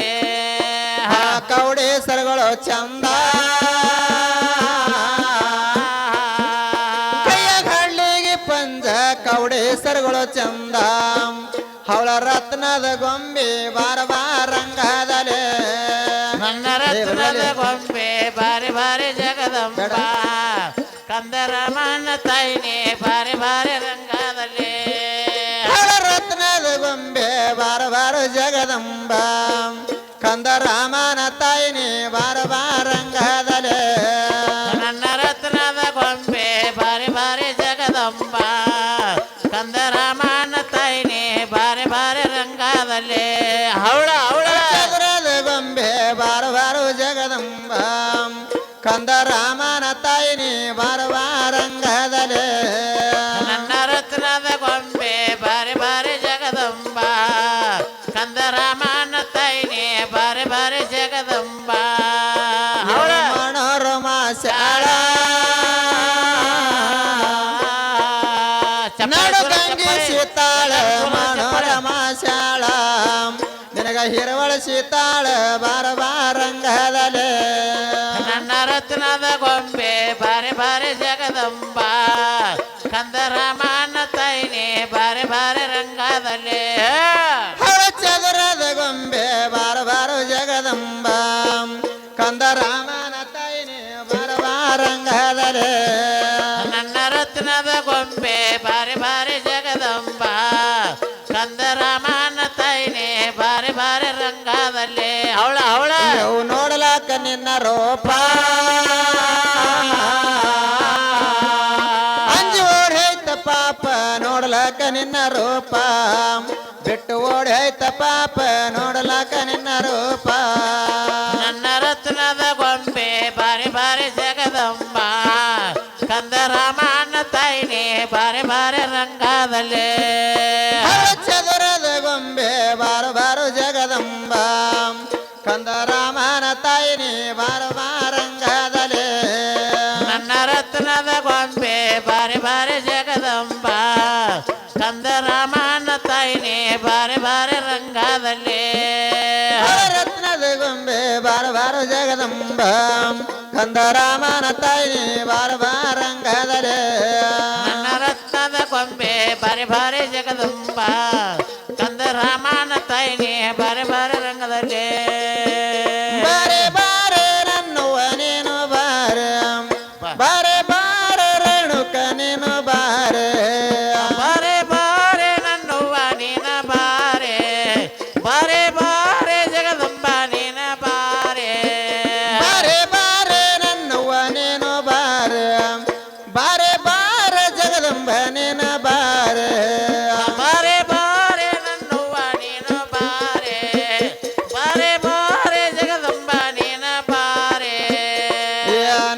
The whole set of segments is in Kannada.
ರಂಗದಲ್ಲಿ ಕೌಡೇಶ್ವರಗಳು ಚಂದ ಕೈಯ ಹಳ್ಳಿಗೆ ಪಂಜ ಕೌಡೇಶ್ವರಗಳು ಚಂದ ಹವಳ ರತ್ನದ ಗೊಂಬೆ ಬಾರ ರಂಗದಲ್ಲಿ ನನ್ನ ರತ್ನದ ಗೊಂಬೆ ಬಾರಿ ಬಾರಿ ಜಗದಂಬ ಕಂದರಮನ ತಾಯಿನಿ ಬಾರಿ ಬಾರಿ ರಂಗದಲ್ಲಿ ಹವಳ ರತ್ನದ ಗೊಂಬೆ ಬಾರ ಜಗದಂಬ ಕಂದರಾಮನ ತಾಯಿನಿ ಬಾರ ರಂಗದಲ್ಲಿ ನನ್ನ ರತ್ನದ ಗೊಂಬೆ ಬಾರಿ ಬಾರಿ ಜಗದಂಬ ಕಂದರಾಮನ ತಾಯಿನಿ ಬಾರಿ ಬಾರಿ ರಂಗದಲ್ಲಿ ಹವಳ ಹವಳ ಚಂದ್ರದ ಗೊಂಬೆ ಬಾರ ಜಗದಂಬ ಕಂದರಾಮನ ತಾಯಿನಿ ಬಾರ ರಂಗದಲ್ಲಿ ನನ್ನ ರತ್ನದ ಗೊಂಬೆ ಬಾರಿ ಬಾರಿ ಜಗದಂಬ ಕಂದರಾಮನ ತಾಯಿನಿ ಬಾರಿ ಬಾರಿ ಜಗದಂಬ ಹವಳ ಮನೋರಮ ಶಾಳ ನಡು ಗಂಗೆ ಸೀತಾಳ ಮನೋರಮ ಶಾಳ ನಿನಗ ಹಿರವಳ ಸೀತಾಳ ಬಾರ ರಂಗದಲ್ಲಿ ನನ್ನ ರತ್ನದ ಗೊಂಬೆ ಬಾರಿ ಬಾರಿ ಜಗದಂಬ ಕಂದರಾಮನ ತಾಯಿನಿ ಬಾರಿ ಬಾರಿ ರಂಗದಲ್ಲಿ ಹಳ ಚದುರದ ಗೊಂಬೆ ಬಾರ ಜಗದಂಬ ಕಂದರಾಮನ ತಾಯಿನಿ ಬಾರ ರಂಗದಲ್ಲಿ ನನ್ನ ರತ್ನದ ಗೊಂಬೆ ಬಾರಿ ಬಾರಿ ಜಗದಂಬ ಕಂದರಾಮನ ತಾಯಿನಿ ಬಾರಿ ಬಾರಿ ರಂಗದಲ್ಲಿ ಹವಳ ಹವಳ ನೀವು ನೋಡಲಾಕ ನಿನ್ನ ರೂಪ ಅಂಜು ಓಡೈತ ಪಾಪ ನೋಡಲಾಕ ನಿನ್ನ ರೂಪ ಬಿಟ್ಟು ಓಡೈತ ಪಾಪ ನೋಡಲಾಕ ನಿನ್ನ ರೂಪ ನನ್ನ ರತ್ನದ ಗೊಂಬೆ ಬಾರಿ ಬಾರಿ ಜಗದಂಬ ಕಂದರಾಮನ ತಾಯಿನಿ ಬಾರಿ ಬಾರಿ ರಂಗದಲ್ಲಿ ಚದುರದ ಗೊಂಬೆ ಬಾರ ಜಗದಂಬ ಕಂದರಾಮನ ತಾಯಿನಿ ಬಾರ ರಂಗದಲ್ಲಿ ನನ್ನ ರತ್ನದ ಗೊಂಬೆ ಬಾರಿ ಬಾರಿ ಜಗದಂಬ ಕಂದರಾಮನ ತಾಯಿನಿ ಬಾರಿ ಬಾರಿ ರಂಗದಲ್ಲಿ ರತ್ನದ ಗೊಂಬೆ ಬಾರ ಜಗದಂಬ ಕಂದರಾಮನ ತಾಯಿನಿ ಬಾರ ರಂಗದಲ್ಲಿ ನನ್ನ ರತ್ನದ ಗೊಂಬೆ ಬಾರಿ ಬಾರಿ ಜಗದಂಬ ಕಂದರಾಮನ ತಾಯಿನಿ ಬಾರಿ ಬಾರಿ ರಂಗದಲ್ಲಿ ಬಾರೆ ಬಾರೆ ನನ್ನುವ ನೀನು ಬಾರೆ ಬಾರೆ ಬಾರೆ ರೇಣುಕ ನೀನು ಬಾರೆ ಬಾರೆ ಬಾರೆ ನನ್ನುವ ನೀನ ಬಾರೆ ಬಾರೆ ಬಾರೆ ಜಗದಂಬ ನೀನ ಬಾರೆ ಬಾರೆ ಬಾರೆ ನನ್ನುವ ನೀನು ಬಾರೆ ಬಾರೆ ಬಾರೆ ಜಗದಂಬ ನೀನ ಬಾರೆ ಬಾರೆ ಬಾರೆ ನನ್ನುವ ನೀನು ಬಾರೆ ಬಾರೆ ಬಾರೆ ಜಗದಂಬ ನೀನ ಬಾರೆ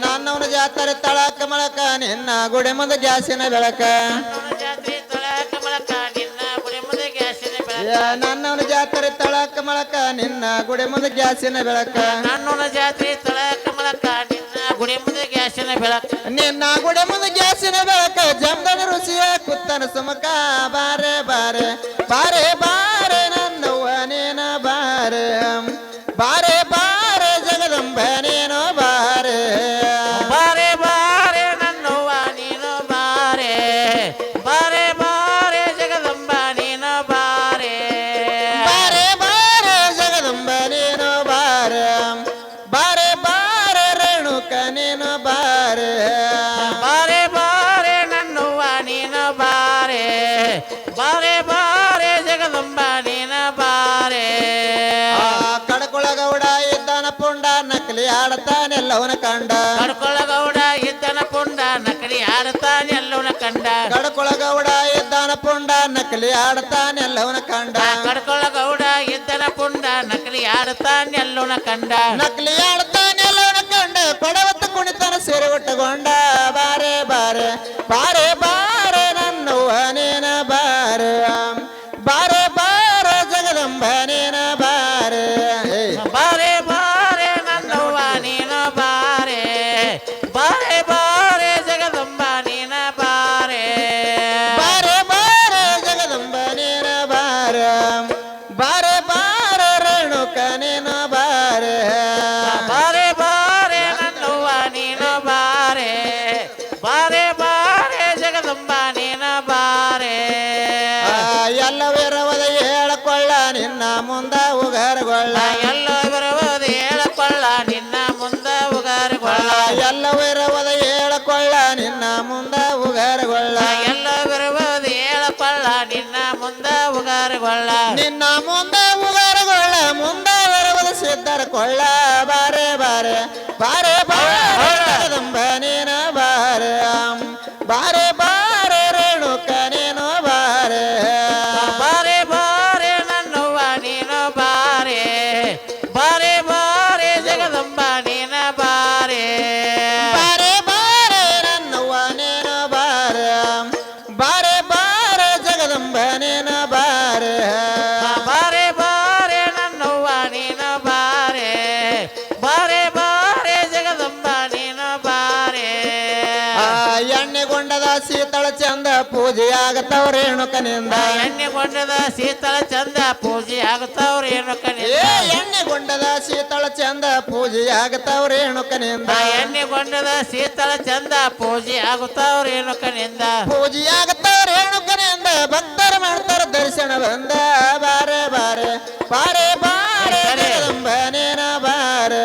ನನ್ನವನ ಜಾತ್ರೆ ತಳಕ ಮಳಕ ನಿನ್ನ ಗುಡಿ ಮುಂದೆ ಗ್ಯಾಸಿನ ಬೆಳಕ ನನ್ನ ಜಾತ್ರೆ ತೊಳಕ ಬಳಕ ನಿನ್ನ ಗುಡಿ ಮುಂದೆ ಗ್ಯಾಸಿನ ಬೆಳಕ ನನ್ನವನ ಜಾತ್ರೆ ತಳಕ ಮಳಕ ನಿನ್ನ ಗುಡಿ ಮುಂದೆ ಗ್ಯಾಸಿನ ಬೆಳಕ ನನ್ನೊನ ಜಾತ್ರೆ ತೊಳಕ ಬಳಕ ನಿನ್ನ ಗುಡಿ ಮುಂದೆ ಗ್ಯಾಸಿನ ಬೆಳಕ ನಿನ್ನ ಗುಡಿ ಮುಂದೆ ಗ್ಯಾಸಿನ ಬೆಳಕ ಜಮದನ ರುಚಿಯ ಕುತ್ತನ ಸುಮಕ ಬಾರೆ ಬಾರೆ ಬಾರೆ ಬಾರೆ ನನ್ನವ್ವ ನೀನ ಬಾರೆ ಬಾರೆ ಬಾರೆ ಜಗದಂಬ ನೀನು ಬಾರೆ ಬಾರೆ ಬಾರೆ ನನ್ನುವ ನೀನು ಬಾರೆ ಬಾರೆ ಬಾರೆ ಜಗದಂಬ ನೀನು ಬಾರೆ ಬಾರೆ ಬಾರೆ ಜಗದಂಬ ನೀನು ಬಾರೆ ಬಾರೆ ಬಾರೆ ರೇಣುಕ ನೀನು ಬಾರೆ ಬಾರೆ ಬಾರೆ ನನ್ನುವ ನೀನು ಬಾರೆ ಬಾರೆ ಬಾರೆ ಜಗದಂಬ ನೀನು ಬಾರೆ ಕಡಕೊಳಗೌಡ ಇದ್ದಾನ ಪುಂಡ ನಕಲಿ ಆಡತಾನೆಲ್ಲವನ ಕಂಡ ಕಡ್ಕೊಳಗೌಡ ಇದ್ದನ ಪುಂಡ ನಕಲಿ ಆಡ್ತಾನೆಲ್ಲವನ ಕಂಡ ಕಡಕೊಳಗೌಡ ಇದ್ದಾನ ಪುಂಡ ನಕಲಿ ಆಡತಾನೆಲ್ಲವನ ಕಂಡ ಕಡ್ಕೊಳಗೌಡ ಇದ್ದನ ಪುಂಡ ನಕಲಿ ಆಡ್ತಾನೆಲ್ಲವನ ಕಂಡ ನಕಲಿ ಆಡತಾನೆಲ್ಲವನ ಕಂಡ ಕೊಡವತ್ತ ಕುಣಿತನ ಸೇರಿ ಒಟ್ಟಗೊಂಡ ಬಾರೆ ಬಾರೆ ಬಾರೆ ಬಾರೆ ನನ್ನವ್ವ ನೀನ ಬಾರೆ ಬಾರೆ ಬಾರೆ ಜಗದಂಬ ನೀನ ಬಾರೆ ಬಾರೆ ಬಾರೆ ನನ್ನವ್ವ ನೀನು ಬಾರೆ ಬಾರೆ ಬಾರೆ ಜಗದಂಬ ನೀನ ಬಾರೆ ಬಾರೆ ಬಾರೆ ಜಗದಂಬ ನೀನ ಬಾರೆ ಬಾರೆ ಬಾರೆ ರೇಣುಕ ನೀನ ಕೊಳ್ಳ ಎಲ್ಲೋ ಬರುವುದು ಹೇಳಕೊಳ್ಳ ನಿನ್ನ ಮುಂದ ಉಗಾರಗೊಳ್ಳ ಎಲ್ಲವೂ ಇರುವುದು ಹೇಳಕೊಳ್ಳ ನಿನ್ನ ಮುಂದ ಉಗಾರಗೊಳ್ಳ ಎಲ್ಲೋ ಬರುವುದು ಹೇಳಕೊಳ್ಳ ನಿನ್ನ ಮುಂದ ಉಗಾರಗೊಳ್ಳ ನಿನ್ನ ಮುಂದ ಉಗಾರಗೊಳ್ಳ ಮುಂದ ಇರುವುದು ಸಿದ್ಧರ ಕೊಳ್ಳ ಬಾರೆ ಬಾರೆ ಬಾರೆ ಬಾರಂಬ ನೀನ ಬಾರೆ ಬಾರೆ ಬಾರೆ ರೇಣುಕ ನೀನು ಬಾರೆ ಬಾರೆ ಬಾರೆ ನನ್ನುವ ನೀನು ಬಾರೆ ಬಾರೆ ಬಾರೆ ಜಗದಂಬ ನೀನ ಬಾರೆ ಬಾರೆ ಬಾರೆ ನನ್ನವ್ವ ನೀನು ಬಾರೆ ಬಾರೆ ಬಾರೆ ಜಗದಂಬ ನೀನು ಬಾರೆ ಬಾರೆ ಬಾರೆ ನನ್ನುವ ನೀನು ಬಾರೆ ಬಾರೆ ಬಾರೆ ಜಗದಂಬ ನೀನು ಬಾರೆ ಎಣ್ಣೆಗೊಂಡದ ಶೀತಳ ಚಂದ ಪೂಜೆ ಆಗತ್ತವ ರೇಣುಕನಿಂದ ಎಣ್ಣೆಗೊಂಡದ ಶೀತಳ ಚಂದ ಪೂಜೆ ಆಗುತ್ತವ್ರ ಏನು ಏ ಎಣ್ಣೆಗೊಂಡದ ಶೀತಳ ಚಂದ ಪೂಜೆ ಆಗತ್ತವ ರೇಣುಕನಿಂದ ಎಣ್ಣೆಗೊಂಡದ ಶೀತಳ ಚಂದ ಪೂಜೆ ಆಗುತ್ತವ್ರ ಏನು ಕನಿಂದ ಪೂಜೆ ಆಗತ್ತವ ರೇಣುಕನಿಂದ ಭಕ್ತರ ಮಾಡ್ತಾರ ದರ್ಶನ ಬಂದ ಬಾರೆ ಬಾರೆ ಬಾರೆ ಬಾರೆ ಜಗದಂಬ ನೀನ ಬಾರೆ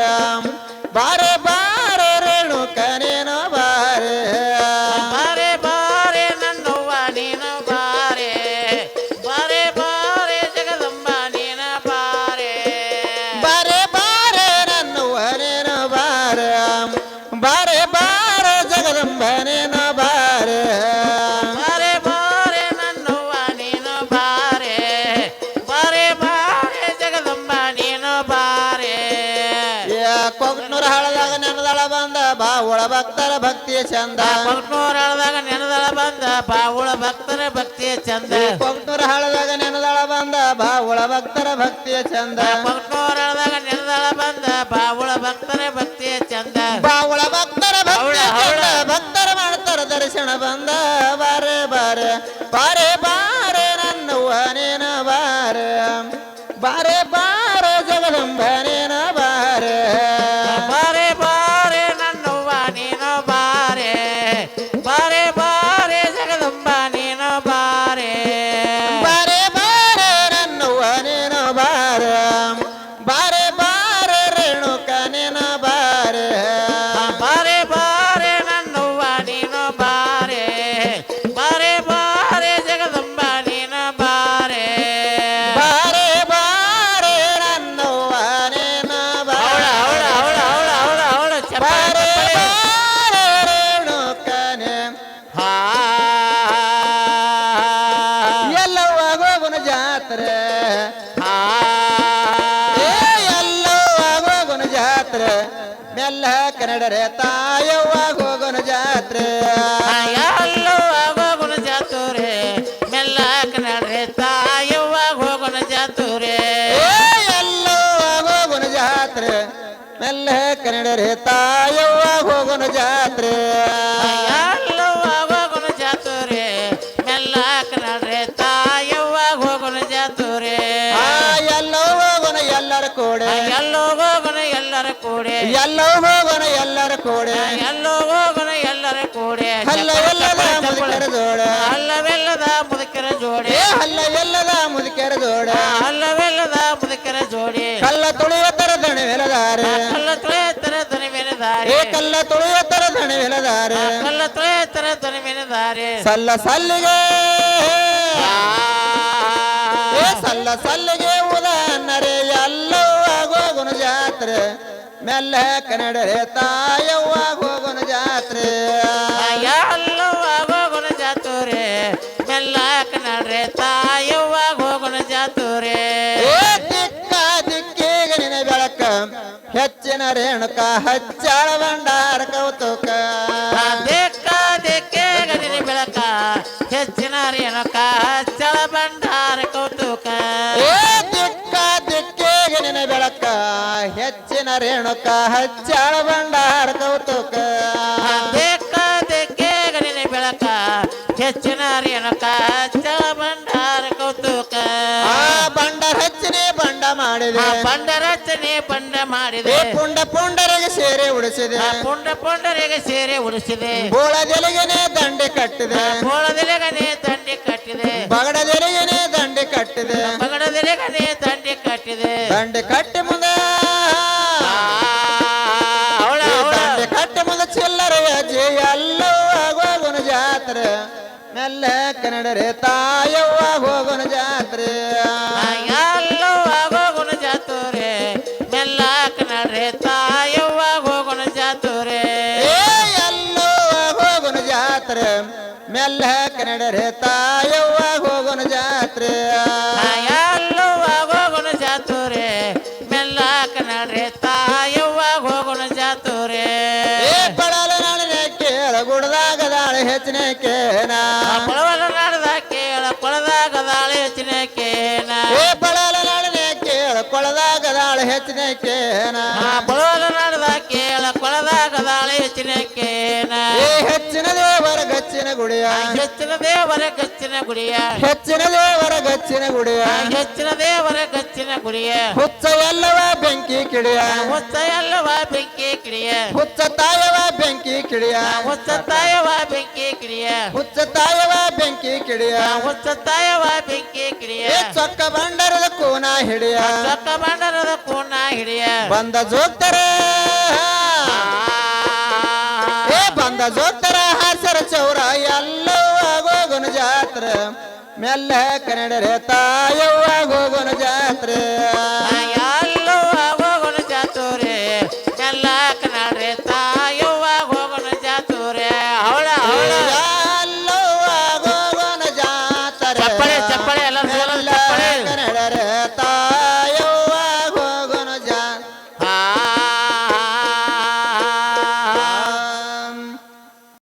ಬಾರೆ ಬಾರೆ ರೇಣುಕ ನೀನು ಬಾರೆ ಬಾರೆ ಬಾರೆ ನನ್ನುವ ನೀನು ಬಾರೆ ಬಾರೆ ಬಾರೆ ಜಗದಂಬ ನೀನ ಬಾರೆ ಬಾರೆ ಬಾರೆ ನನ್ನವ್ವ ನೀನು ಬಾರೆ ಬಾರೆ ಬಾರೆ ಜಗದಂಬ ನೀನು ಬಾರೆ ಬಾರೆ ಬಾರೆ ನನ್ನುವ ನೀನು ಬಾರೆ ಬಾರೆ ಬಾರೆ ಜಗದಂಬ ನೀನು ಬಾರೆ ಕೊಗ್ನೂರ ಹಳದಾಗ ನೆನದಳ ಬಂದ ಬಾವುಳ ಭಕ್ತರ ಭಕ್ತಿಯ ಚಂದ ಕೊಗ್ನೂರ ಹಳದಾಗ ನೆನದಳ ಬಂದ ಬಾವುಳ ಭಕ್ತರ ಭಕ್ತಿಯ ಚಂದ ಕೊಗ್ನೂರ ಹಳದಾಗ ನೆನದಳ ಬಂದ ಬಾವುಳ ಭಕ್ತರ ಭಕ್ತಿಯ ಚಂದ ಕೊಗ್ನೂರ ಹಳದಾಗ ನೆನದಳ ಬಂದ ಬಾವುಳ ಭಕ್ತರ ಭಕ್ತಿಯ ಚಂದ ಬಾವುಳ ಭಕ್ತರ ಭಕ್ತಿಯ ಹೌಳ, ಚಂದ ಭಕ್ತರ ಮಾಡ್ತಾರ ದರ್ಶನ ಬಂದ ಬಾರೆ ಬಾರೆ ಬಾರೆ ಬಾರೆ ನನ್ನವ್ವ ನೀನು ಬಾರೆ ಬಾರೆ ಬಾರೆ ಜಗದಂಬ ನೀನು ಬಾರೆ ಬಾರೆ ಬಾರೆ ನನ್ನುವ ನೀನು ಬಾರೆ ಬಾರೆ ಬಾರೆ ಜಗದಂಬ ನೀನು ಬಾರೆ ಬಾರೆ ಬಾರೆ ನನ್ನವ್ವ ನೀನು ಬಾರೆ ಬಾರೆ ಬಾರೆ ರೇಣುಕ ನೀನು ಬಾರೆ ಬಾರೆ ಬಾರೆ ನನ್ನುವ ನೀನು ಬಾರೆ ಬಾರೆ ಬಾರೆ ಜಗದಂಬ ನೀನು ಬಾರೆ ಬಾರೆ ಬಾರೆ ನನ್ನವ್ವ ನೀನು ಅವಳ ಅವಳ ಅವಳ ಅವಳ ಅವಳ ಅವಳ ಬಾರೆ ಚಪ್ಪಾಳೆ ಬಾರೆ ರೇಣುಕನೆ ಹಾ ಎಲ್ಲವ್ವ ಹೋಗುನ ಜಾತ್ರೆ ಹಾ ಏ ಎಲ್ಲವ್ವ ಹೋಗುನ ಜಾತ್ರೆ ಮೆಲ್ಲ ಕನ್ನಡರೆ ತಾಯವ್ವ ಹೋಗುನ ಜಾತ್ರೆ ಎಲ್ಲೋ ಆಗೋಗುಣ ಜಾತುರೆ ಮೆಲ್ಲ ಕನ್ನಡ್ರೆ ತಾಯವ್ವ ಹೋಗುಣ ಜಾತುರೆ ಏ ಎಲ್ಲವ್ವ ಹೋಗುನ ಜಾತ್ರೆ ಮೆಲ್ಲ ಕನ್ನಡರೆ ತಾಯವ್ವ ಹೋಗುನ ಜಾತ್ರೆ ಎಲ್ಲೋ ಆಗೋಗುಣ ಜಾತುರೆ ಮೆಲ್ಲ ಕನ್ನಡ್ರೆ ತಾಯವ್ವ ಹೋಗುಣ ಜಾತುರೆ ಆ ಎಲ್ಲವ್ವ ಹೋಗುನ ಎಲ್ಲರ ಕೂಡೆ ಎಲ್ಲೋ ಹೋಗುಣ ಎಲ್ಲರ ಕೂಡೆ ಎಲ್ಲೋ ಹೋಗುನ ಎಲ್ಲರ ಕೂಡೆ ಎಲ್ಲೋ ಹೋಗುಣ ಎಲ್ಲರ ಕೂಡೆ ಹಲ್ಲ ಎಲ್ಲದ ಮುದುಕರ ಜೋಡ ಅಲ್ಲವೆಲ್ಲದ ಮುದುಕರ ಜೋಡಿ ಏ ಹಲ್ಲ ಎಲ್ಲದ ಮುದುಕರ ಜೋಡ ಅಲ್ಲವೆಲ್ಲದ ಮುದುಕರ ಜೋಡಿ ಕಲ್ಲ ತುಳಿಯುವ ತರ ದಣಿವೆಲದಾರೆ ಕಲ್ಲ ತುಳಿಯತ್ತರ ದನಿಮೇನ ದಾರಿ ಏ ಕಲ್ಲ ತುಳಿಯುವ ತರ ದಣಿವೆಲದಾರೆ ಕಲ್ಲ ತುಳಿಯತ್ತರ ದನಿಮೇನ ದಾರಿ ಸಲ್ಲ ಸಲ್ಲಿಗೆ ಏ ಸಲ್ಲ ಸಲ್ಲಿಗೆ ಉದಾಹರಣರೆ ಎಲ್ಲವ್ವ ಹೋಗುನ ಜಾತ್ರೆ ಮೆಲ್ಲ ಕನ್ನಡರೆ ತಾಯವ್ವ ಹೋಗುನ ಜಾತ್ರೆ ಎಲ್ಲೋ ಆಗೋಗುಣ ಜಾತುರೆ ಮೆಲ್ಲ ಕನ್ನಡ್ರೆ ತಾಯವ್ವ ಹೋಗುಣ ಜಾತುರೆ ಏ ದಿಕ್ಕ ದಿಕ್ಕಿಗೆ ನಿನ ಬೆಳಕ ಹೆಚ್ಚಿನ ರೇಣುಕ ಹಚ್ಚಾಳ ಭಂಡಾರ ಕೌತುಕ ದೇಕ್ಕ ದೇಕ್ಕೆ ಗಡಿನ ಬೆಳಕ ಹೆಚ್ಚಿನ ರೇಣುಕ ಚಳ ಭಂಡಾರ ಕೌತುಕ ಏ ದಿಕ್ಕ ದಿಕ್ಕಿಗೆ ನಿನ ಬೆಳಕ ಹೆಚ್ಚಿನ ರೇಣುಕ ಹಚ್ಚಾಳ ಭಂಡಾರ ಕೌತುಕ ದೇಕ್ಕ ದೇಕ್ಕೆ ಗಡಿನ ಬೆಳಕ ಹೆಚ್ಚಿನ ರೇಣುಕ ಚಳ ಭಂಡಾರ ಕೌತುಕ ಆ ಬಂಡರ ಹಚ್ಚಿನಿ ಬಂಡ ಮಾಡಿದೆ ಬಂಡರಚನೆ ಬಂಡ ಮಾಡಿದೆ ಏ ಪುಂಡ ಪುಂಡರಿಗೆ ಸೇರೆ ಉಡಿಸಿದೆ ಪುಂಡ ಪುಂಡರಿಗೆ ಸೇರೆ ಉಡಿಸಿದೆ ಬೋಳದೆಲಿಗೆನೆ ದಂಡೆ ಕಟ್ಟಿದೆ ಬೋಳದೆಲೆಗನೆ ದಂಡೆ ಕಟ್ಟಿದೆ ಬಗಡದೆಲಿಗೆನೆ ದಂಡೆ ಕಟ್ಟಿದೆ ಬಗಡದೆಲೆಗನೆ ದಂಡೆ ಕಟ್ಟಿದೆ ದಂಡೆ ಕಟ್ಟಿ ಮುಂದೆ ಹೌಳ ಈ ಹೌಳ ದಂಡೆ ಕಟ್ಟಿ ಮುಂದೆ ಚಿಲ್ಲರೆ ಅಜ್ಜಿ ಎಲ್ಲವೂ ಆಗೋಗುನ ಜಾತ್ರೆ ಮೆಲ್ಲ ಕನ್ನಡರೆ ತಾಯವ್ವ ಹೋಗುನ ಜಾತ್ರೆ ಎಲ್ಲೋ ಆಗೋಗುಣ ಜಾತುರೆ ಮೆಲ್ಲಕ ನಡ್ರೆ ತಾಯವ್ವ ಹೋಗುಣ ಜಾತುರೆ ಏ ಎಲ್ಲೋ ಹೋಗುನ ಜಾತ್ರೆ ಮೆಲ್ಲ ಕನ್ನಡರೆ ತಾಯವ್ವ ಹೋಗುನ ಜಾತ್ರೆ ಎಲ್ಲೋ ಆಗೋಗುಣ ಜಾತುರೆ ಮೆಲ್ಲಕ ನಡ್ರೆ ತಾಯವ್ವ ಹೋಗುಣ ಜಾತುರೆ ಏ ಬಳಲ ನಾಡಿನ ಕೇಳ ಗುಡ್ದಾಗ ದಾಳಿ ಹೆಚ್ಚಿನ ಕೇನ ಕೊಳವಲ ನಾಡ್ದ ಕೇಳ ಕೊಳದಾಗ ದಾಳಿ ಹೆಚ್ಚಿನ ಕೇನ ಏ ಬಳಲ ನಾಡಿನ ಕೇಳ ಕೊಳದಾಗ ದಾಳಿ ಹೆಚ್ಚಿನ ಕೇನ ಕೊಳವಲ ನಾಡ್ದ ಕೇಳ ಕೊಳದಾಗ ದಾಳಿ ಹೆಚ್ಚಿನ ಕೇನ ಏ ಹೆಚ್ಚಿನ ದೇವರ ಗಚ್ಚಿನ ಗುಡಿಯ ಹೆಚ್ಚಿನ ದೇವರ ಗಚ್ಚಿನ ಗುಡಿಯ ಹೆಚ್ಚಿನ ದೇವರ ಗಚ್ಚಿನ ಗುಡಿಯ ಹೆಚ್ಚಿನ ದೇವರ ಗಚ್ಚಿನ ಗುಡಿಯ ಹುಚ್ಚ ಎಲ್ಲವ ಬೆಂಕಿ ಕಿಡಿಯ ಹುಚ್ಚ ಎಲ್ಲವ ಬೆಂಕಿ ಕಿಡಿಯ ಹುಚ್ಚ ತಾಯವ ಬೆಂಕಿ ಕಿಡಿಯ ಹುಚ್ಚ ತಾಯವ ಬೆಂಕಿ ಕಿಡಿಯ ಹುಚ್ಚ ತಾಯವ ಬೆಂಕಿ ಕಿಡಿಯ ಹುಚ್ಚ ತಾಯವ ಬೆಂಕಿ ಕಿಡಿಯ ಏ ಚೊಕ್ಕ ಬಂಡರದ ಕೂನ ಹಿಡಿಯ ಚೊಕ್ಕ ಬಂಡರದ ಕೂನ ಹಿಡಿಯ ಬಂದ ಜೋಗ್ತಾರೆ ಏ ಬಂದ ಜೋಗ್ತಾರ ಹಾಸರ ಚೌರ ಎಲ್ಲವೂ ಆಗೋಗುನ ಜಾತ್ರೆ ಮೆಲ್ಲ ಕನ್ನಡರೆ ತಾಯವ್ವ ಹೋಗುನ ಜಾತ್ರೆ